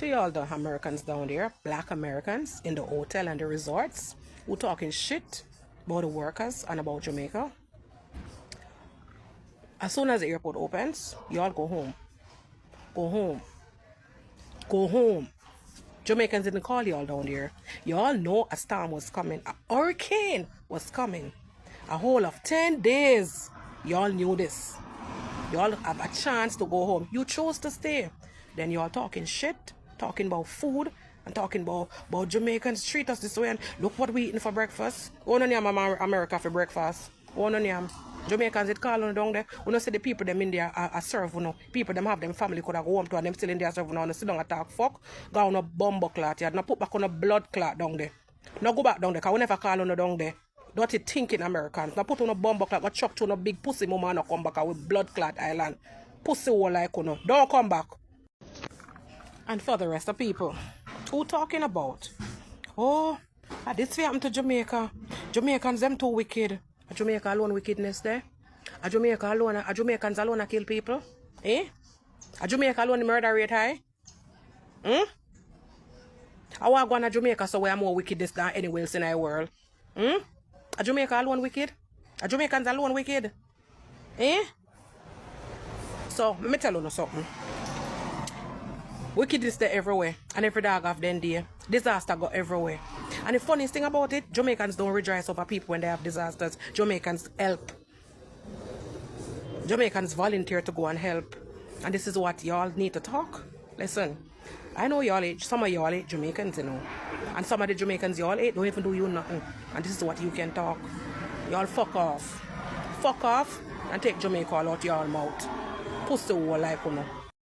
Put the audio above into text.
To y'all the Americans down there, black Americans in the hotel and the resorts who talking shit about the workers and about Jamaica. As soon as the airport opens, y'all go home. Go home. Go home. Jamaicans didn't call y'all down there. Y'all know a storm was coming. A hurricane was coming. A whole of 10 days. Y'all knew this. Y'all have a chance to go home. You chose to stay. Then y'all talking shit, talking about food, and talking about Jamaicans treat us this way. And look what we eating for breakfast. One on America for breakfast. One on Jamaicans, it call on down there. You know, see the people them in there are serve, you know. People them have them family could have go home to and them still in there serve, you know. And sit down and talk fuck. Go on a bumbo clot, yeah. No put back on a blood clot down there. No go back down there, because we never call on down there. Dirty thinking Americans. Now put on a bumbo clot, go chuck to a big pussy mama and come back with blood clot island. Pussy hole like you know. Don't come back. And for the rest of people, who talking about? Oh, this happened to Jamaica. Jamaicans them too wicked. A Jamaica alone wickedness there? A Jamaicans alone kill people? Eh? A Jamaica alone murder rate high? Hmm? I want to go to Jamaica so we are more wickedness than anywhere else in the world. Hmm? A Jamaica alone wicked? A Jamaicans alone wicked? Eh? So, let me tell you something. Wickedness there everywhere. And every dog have them day. Disaster go everywhere. And the funniest thing about it, Jamaicans don't rejoice over people when they have disasters. Jamaicans help. Jamaicans volunteer to go and help. And this is what y'all need to talk. Listen, I know y'all hate, some of y'all hate Jamaicans, you know. And some of the Jamaicans y'all hate don't even do you nothing. And this is what you can talk. Y'all fuck off. Fuck off and take Jamaica all out y'all mouth. Pussy hole like you know.